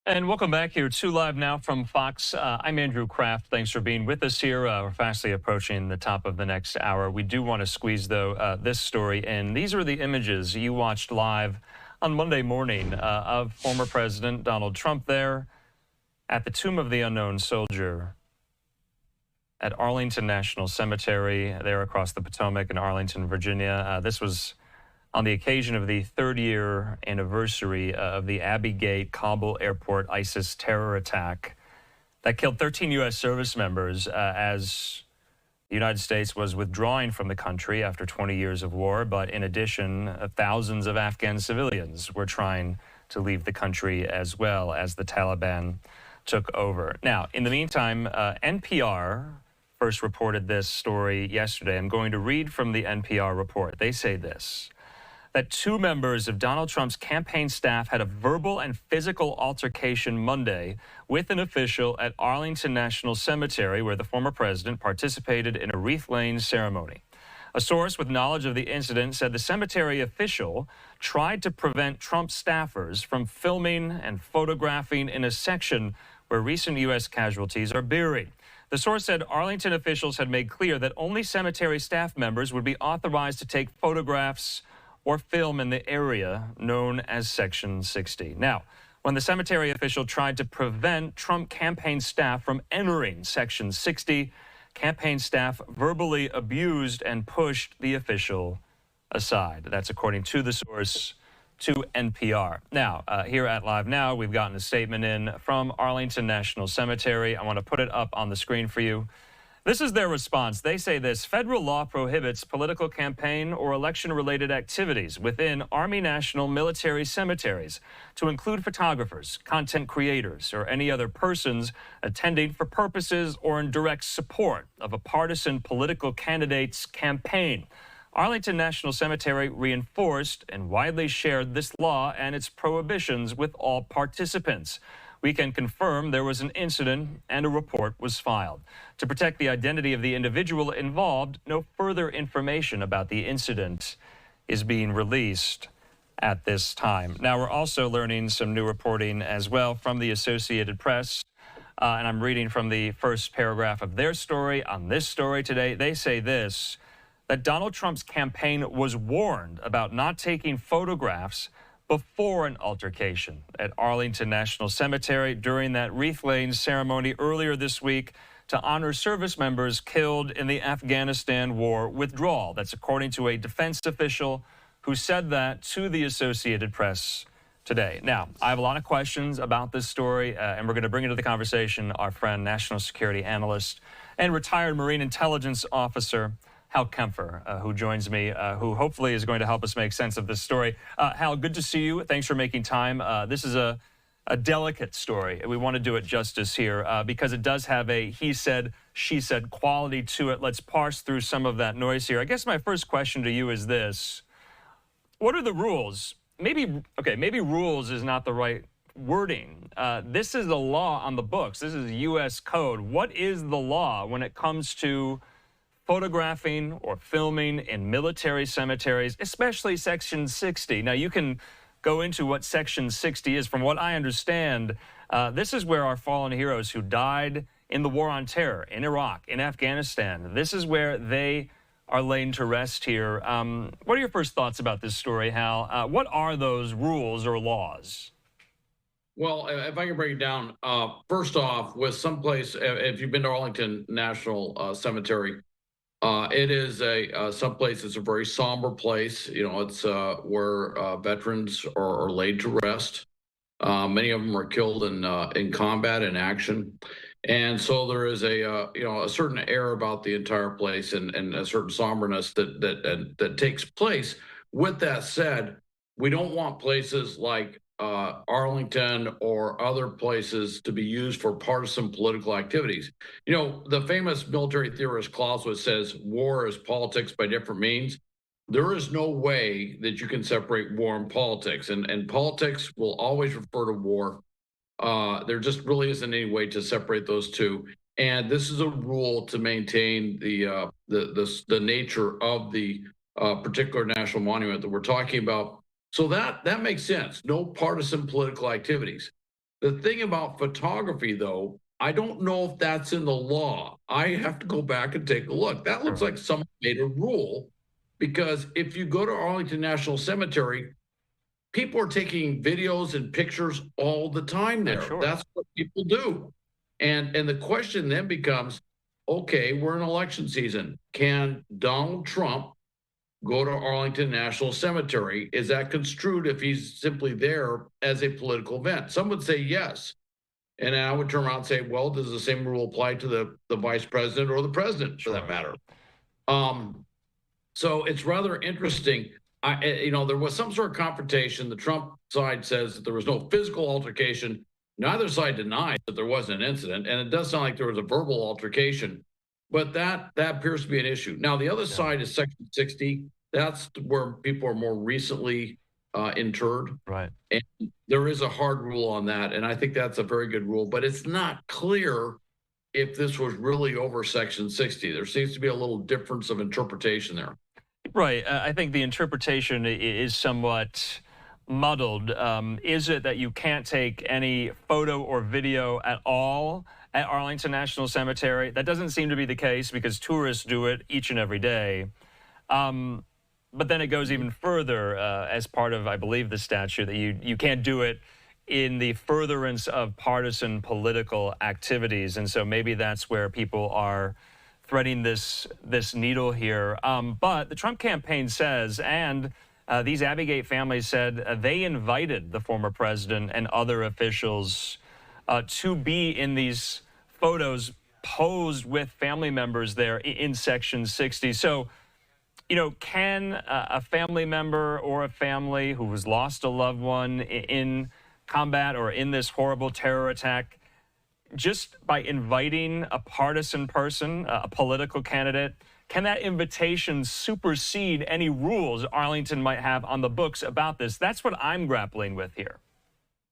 And welcome back here to Live Now from Fox. I'm Andrew Kraft. Thanks for being with us here. We're fastly approaching the top of the next hour. We do want to squeeze, though, this story in. These are the images you watched live on Monday morning of former President Donald Trump there at the Tomb of the Unknown Soldier at Arlington National Cemetery there across the Potomac in Arlington, Virginia. This was on the occasion of the third-year anniversary of the Abbey Gate Kabul airport ISIS terror attack that killed 13 U.S. service members as the United States was withdrawing from the country after 20 years of war. But in addition, thousands of Afghan civilians were trying to leave the country as well as the Taliban took over. Now, in the meantime, NPR first reported this story yesterday. I'm going to read from the NPR report. They say this: that two members of Donald Trump's campaign staff had a verbal and physical altercation Monday with an official at Arlington National Cemetery, where the former president participated in a wreath-laying ceremony. A source with knowledge of the incident said the cemetery official tried to prevent Trump staffers from filming and photographing in a section where recent U.S. casualties are buried. The source said Arlington officials had made clear that only cemetery staff members would be authorized to take photographs or film in the area known as Section 60. Now, when the cemetery official tried to prevent Trump campaign staff from entering Section 60, campaign staff verbally abused and pushed the official aside. That's according to the source to NPR. Now, here at Live Now, we've gotten a statement in from Arlington National Cemetery. I want to put it up on the screen for you. This is their response. They say this: federal law prohibits political campaign or election-related activities within Army National Military cemeteries to include photographers, content creators, or any other persons attending for purposes or in direct support of a partisan political candidate's campaign. Arlington National Cemetery reinforced and widely shared this law and its prohibitions with all participants. We can confirm there was an incident and a report was filed. To protect the identity of the individual involved, no further information about the incident is being released at this time. Now, we're also learning some new reporting as well from the Associated Press, and I'm reading from the first paragraph of their story on this story today. They say this: that Donald Trump's campaign was warned about not taking photographs before an altercation at Arlington National Cemetery during that wreath-laying ceremony earlier this week to honor service members killed in the Afghanistan War withdrawal. That's according to a defense official who said that to the Associated Press today. Now, I have a lot of questions about this story, and we're going to bring into the conversation our friend, national security analyst and retired Marine intelligence officer, Hal Kempfer, who joins me, who hopefully is going to help us make sense of this story. Hal, good to see you. Thanks for making time. This is a delicate story. We want to do it justice here because it does have a he said, she said quality to it. Let's parse through some of that noise here. I guess my first question to you is this: what are the rules? Maybe rules is not the right wording. This is the law on the books. This is U.S. code. What is the law when it comes to photographing or filming in military cemeteries, especially Section 60? Now, you can go into what Section 60 is. From what I understand, this is where our fallen heroes who died in the war on terror, in Iraq, in Afghanistan, this is where they are laying to rest here. What are your first thoughts about this story, Hal? What are those rules or laws? Well, if I can break it down, first off, with someplace, if you've been to Arlington National Cemetery, it is someplace that's a very somber place. You know, it's where veterans are laid to rest. Many of them were killed in combat and action, and so there is a certain air about the entire place and a certain somberness that takes place. With that said, we don't want places like Arlington or other places to be used for partisan political activities. You know, the famous military theorist Clausewitz says war is politics by different means. There is no way that you can separate war and politics, and politics will always refer to war. There just really isn't any way to separate those two. And this is a rule to maintain the nature of the particular national monument that we're talking about. So that makes sense. No partisan political activities. The thing about photography, though, I don't know if that's in the law. I have to go back and take a look. That looks Sure. like someone made a rule because if you go to Arlington National Cemetery, people are taking videos and pictures all the time I'm there. sure. That's what people do. And the question then becomes, okay, we're in election season. Can Donald Trump go to Arlington National Cemetery? Is that construed if he's simply there as a political event? Some would say yes. And I would turn around and say, well, does the same rule apply to the vice president or the president for that Sure. matter? Um, so it's rather interesting. There was some sort of confrontation. The Trump side says that there was no physical altercation. Neither side denies that there was an incident, and it does sound like there was a verbal altercation. But that appears to be an issue. Now, the other Yeah. side is Section 60. That's where people are more recently interred. Right. And there is a hard rule on that, and I think that's a very good rule. But it's not clear if this was really over Section 60. There seems to be a little difference of interpretation there. Right. I think the interpretation is somewhat muddled. Is it that you can't take any photo or video at all at Arlington National Cemetery? That doesn't seem to be the case because tourists do it each and every day. Um, but then it goes even further as part of, I believe, the statute that you can't do it in the furtherance of partisan political activities. And so maybe that's where people are threading this needle here. But the Trump campaign says, and these Abbey families said they invited the former president and other officials to be in these photos posed with family members there in Section 60. So, can a family member or a family who has lost a loved one in combat or in this horrible terror attack, just by inviting a partisan person, a political candidate, can that invitation supersede any rules Arlington might have on the books about this? That's what I'm grappling with here.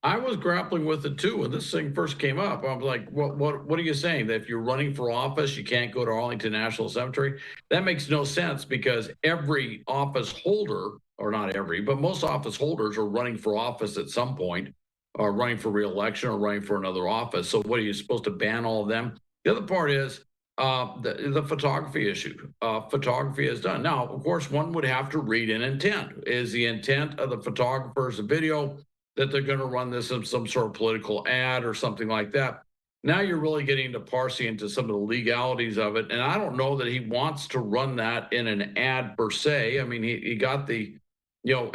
I was grappling with it too when this thing first came up. I was like, what are you saying? That if you're running for office, you can't go to Arlington National Cemetery? That makes no sense because every office holder, or not every, but most office holders are running for office at some point, or running for reelection or running for another office. So what are you supposed to ban all of them? The other part is the photography issue. Photography is done. Now, of course, one would have to read an intent. Is the intent of the photographer's video that they're going to run this in some sort of political ad or something like that? Now you're really getting into parsing into some of the legalities of it. And I don't know that he wants to run that in an ad per se. I mean, he got the,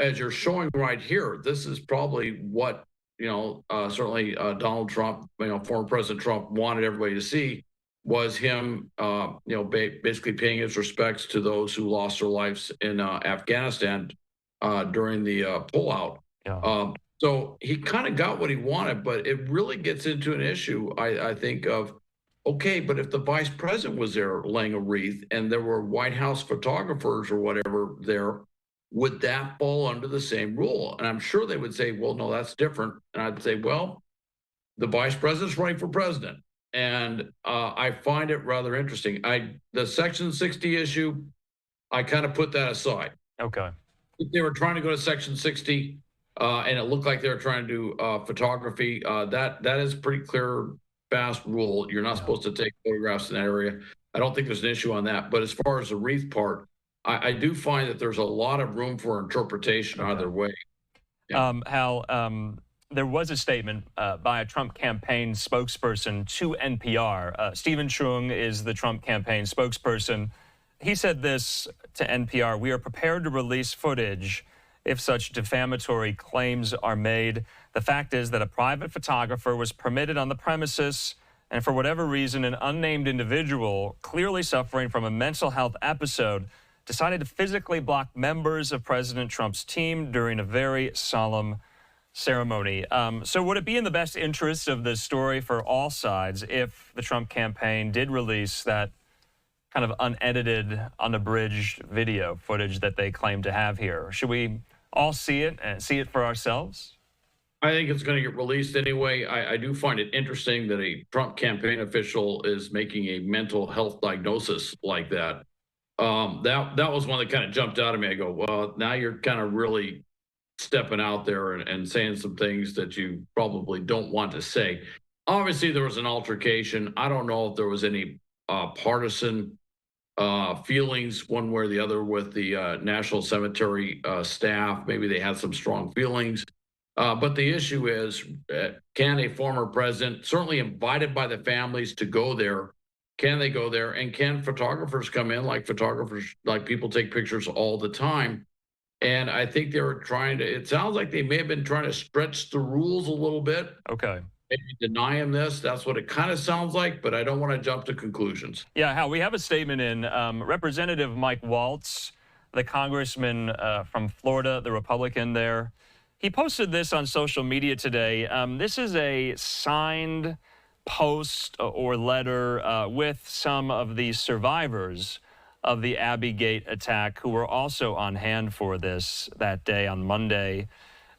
as you're showing right here, this is probably what, certainly Donald Trump, former President Trump wanted everybody to see was him, basically paying his respects to those who lost their lives in Afghanistan during the pullout. Yeah. So he kind of got what he wanted, but it really gets into an issue, I think, of okay, but if the vice president was there laying a wreath and there were White House photographers or whatever there, would that fall under the same rule? And I'm sure they would say, well, no, that's different. And I'd say, well, the vice president's running for president. And I find it rather interesting. The Section 60 issue, I kind of put that aside. Okay. If they were trying to go to Section 60, and it looked like they were trying to do photography, that is pretty clear, fast rule. You're not supposed to take photographs in that area. I don't think there's an issue on that. But as far as the wreath part, I do find that there's a lot of room for interpretation either way. Yeah. Hal, there was a statement by a Trump campaign spokesperson to NPR. Stephen Chung is the Trump campaign spokesperson. He said this to NPR: "We are prepared to release footage if such defamatory claims are made. The fact is that a private photographer was permitted on the premises, and for whatever reason, an unnamed individual, clearly suffering from a mental health episode, decided to physically block members of President Trump's team during a very solemn ceremony." So would it be in the best interest of this story for all sides if the Trump campaign did release that kind of unedited, unabridged video footage that they claim to have here? Should we all see it and see it for ourselves? I think it's going to get released anyway. I do find it interesting that a Trump campaign official is making a mental health diagnosis like that. That was one that kind of jumped out at me. I go, well, now you're kind of really stepping out there and saying some things that you probably don't want to say. Obviously, there was an altercation. I don't know if there was any partisan feelings one way or the other with the National Cemetery staff. Maybe they had some strong feelings. But the issue is, can a former president, certainly invited by the families to go there, can they go there? And can photographers come in, like photographers, like people take pictures all the time? And I think they were trying to, it sounds like they may have been trying to stretch the rules a little bit, Okay. maybe deny him this. That's what it kind of sounds like, but I don't want to jump to conclusions. Yeah, Hal, we have a statement in. Representative Mike Waltz, the congressman from Florida, the Republican there, he posted this on social media today. This is a signed post or letter with some of the survivors of the Abbey Gate attack who were also on hand for this that day on Monday.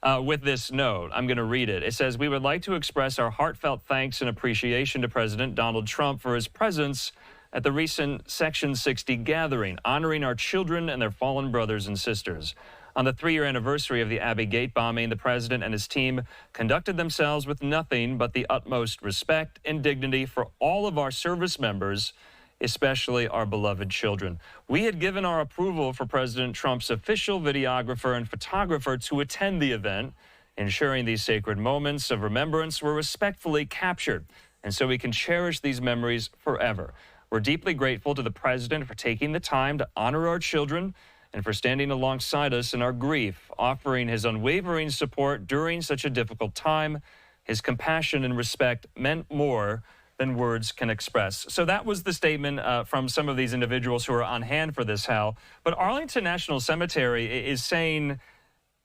With this note, I'm going to read it. It says, "We would like to express our heartfelt thanks and appreciation to President Donald Trump for his presence at the recent Section 60 gathering, honoring our children and their fallen brothers and sisters. On the 3-year anniversary of the Abbey Gate bombing, the president and his team conducted themselves with nothing but the utmost respect and dignity for all of our service members, especially our beloved children. We had given our approval for President Trump's official videographer and photographer to attend the event, ensuring these sacred moments of remembrance were respectfully captured, and so we can cherish these memories forever. We're deeply grateful to the president for taking the time to honor our children and for standing alongside us in our grief, offering his unwavering support during such a difficult time. His compassion and respect meant more than words can express." So that was the statement from some of these individuals who are on hand for this, Hal. But Arlington National Cemetery is saying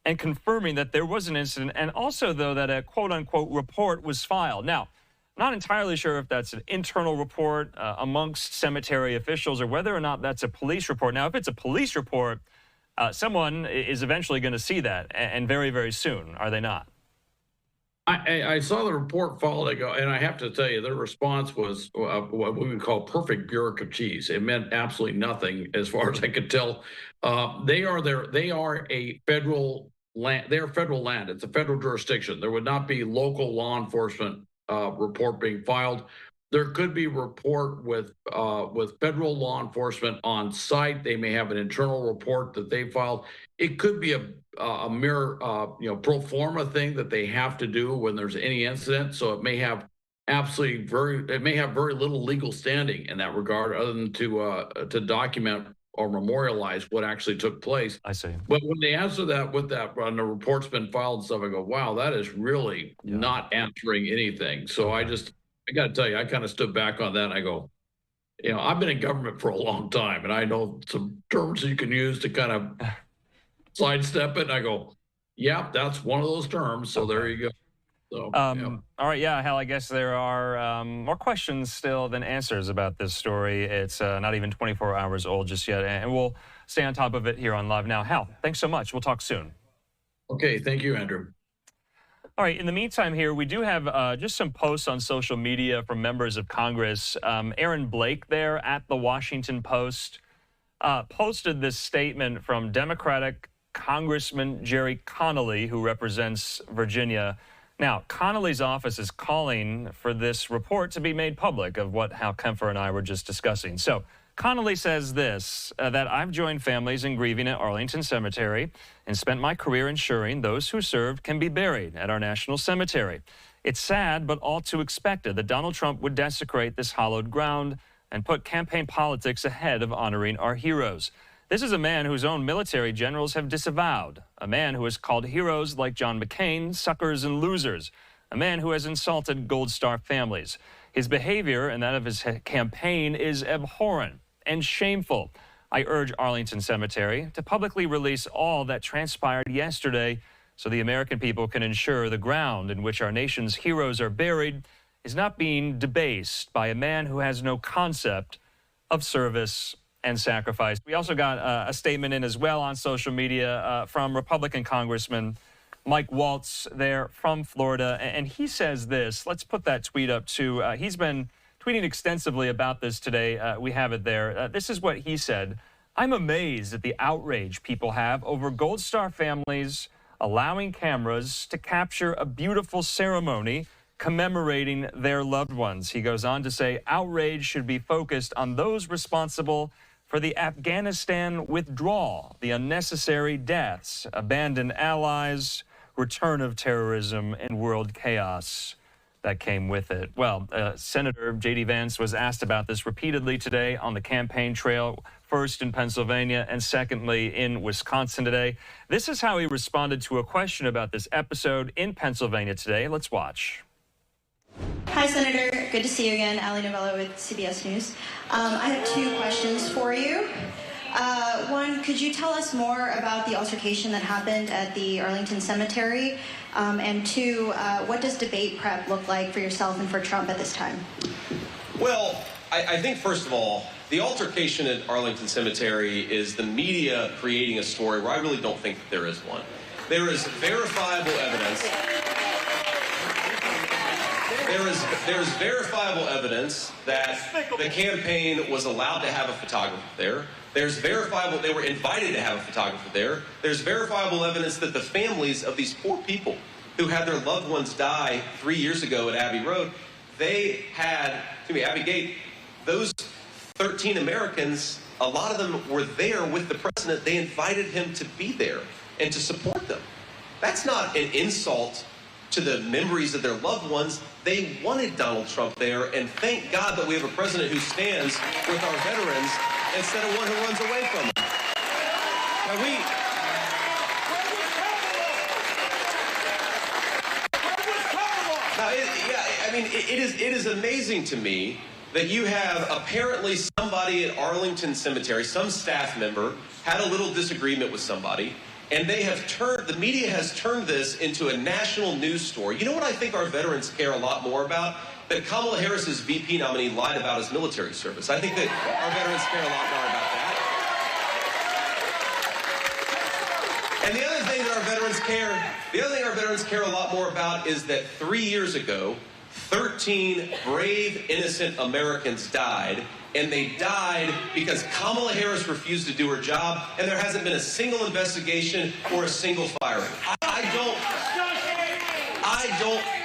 and confirming that there was an incident, and also, though, that a quote-unquote report was filed. Now, I'm not entirely sure if that's an internal report amongst cemetery officials or whether or not that's a police report. Now, if it's a police report, someone is eventually going to see that, and very, very soon, are they not? I saw the report filed, and I have to tell you, their response was what we would call perfect bureaucratese. It meant absolutely nothing, as far as I could tell. They are a federal land. They are federal land. It's a federal jurisdiction. There would not be local law enforcement report being filed. There could be report with federal law enforcement on site. They may have an internal report that they filed. It could be a mere pro forma thing that they have to do when there's any incident. So it may have very little legal standing in that regard, other than to document or memorialize what actually took place. I see. But when they answer that with that, when the report's been filed and stuff, I go, wow, that is really not answering anything. So I got to tell you, I kind of stood back on that. And I go, I've been in government for a long time, and I know some terms you can use to kind of sidestep it. And I go, yeah, that's one of those terms. So there you go. So, all right, Hal, I guess there are more questions still than answers about this story. It's not even 24 hours old just yet, and we'll stay on top of it here on Live Now. Hal, thanks so much. We'll talk soon. Okay, thank you, Andrew. All right, in the meantime here, we do have just some posts on social media from members of Congress. Aaron Blake there at the Washington Post posted this statement from Democratic Congressman Jerry Connolly, who represents Virginia. Now, Connolly's office is calling for this report to be made public of what Hal Kempfer and I were just discussing. So Connolly says this, that I've joined families in grieving at Arlington Cemetery and spent my career ensuring those who served can be buried at our national cemetery. It's sad, but all too expected that Donald Trump would desecrate this hallowed ground and put campaign politics ahead of honoring our heroes. This is a man whose own military generals have disavowed, a man who has called heroes like John McCain suckers and losers, a man who has insulted Gold Star families. His behavior and that of his campaign is abhorrent and shameful. I urge Arlington Cemetery to publicly release all that transpired yesterday so the American people can ensure the ground in which our nation's heroes are buried is not being debased by a man who has no concept of service and sacrifice. We also got a statement in as well on social media from Republican Congressman Mike Waltz there from Florida, and he says this. Let's put that tweet up too. He's been tweeting extensively about this today. We have it there. This is what he said. I'm amazed at the outrage people have over Gold Star families allowing cameras to capture a beautiful ceremony commemorating their loved ones. He goes on to say outrage should be focused on those responsible for the Afghanistan withdrawal, the unnecessary deaths, abandoned allies, return of terrorism, and world chaos that came with it. Well, Senator J.D. Vance was asked about this repeatedly today on the campaign trail, first in Pennsylvania and secondly in Wisconsin today. This is how he responded to a question about this episode in Pennsylvania today. Let's watch. Hi, Senator. Good to see you again. Ali Novello with CBS News. I have two questions for you. One, could you tell us more about the altercation that happened at the Arlington Cemetery? And two, what does debate prep look like for yourself and for Trump at this time? Well, I think, first of all, the altercation at Arlington Cemetery is the media creating a story where I really don't think that there is one. There is verifiable evidence. There is verifiable evidence that the campaign was allowed to have a photographer there. There's verifiable, they were invited to have a photographer there. There's verifiable evidence that the families of these poor people who had their loved ones die 3 years ago at Abbey Road, they had, Abbey Gate, those 13 Americans, a lot of them were there with the president. They invited him to be there and to support them. That's not an insult to the memories of their loved ones. They wanted Donald Trump there, and thank God that we have a president who stands with our veterans instead of one who runs away from them. It is amazing to me that you have apparently somebody at Arlington Cemetery, some staff member, had a little disagreement with somebody, and the media has turned this into a national news story. You know what I think our veterans care a lot more about? That Kamala Harris's VP nominee lied about his military service. I think that our veterans care a lot more about that. And the other thing that our veterans care a lot more about is that 3 years ago, 13 brave, innocent Americans died, and they died because Kamala Harris refused to do her job, and there hasn't been a single investigation or a single firing.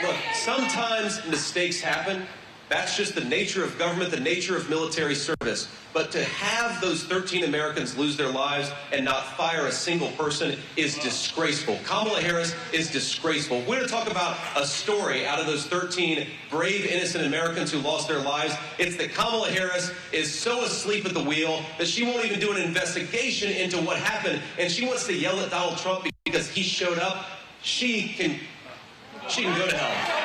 Look, sometimes mistakes happen. That's just the nature of government, the nature of military service. But to have those 13 Americans lose their lives and not fire a single person is disgraceful. Kamala Harris is disgraceful. We're going to talk about a story out of those 13 brave, innocent Americans who lost their lives. It's that Kamala Harris is so asleep at the wheel that she won't even do an investigation into what happened. And she wants to yell at Donald Trump because he showed up. She can go to hell.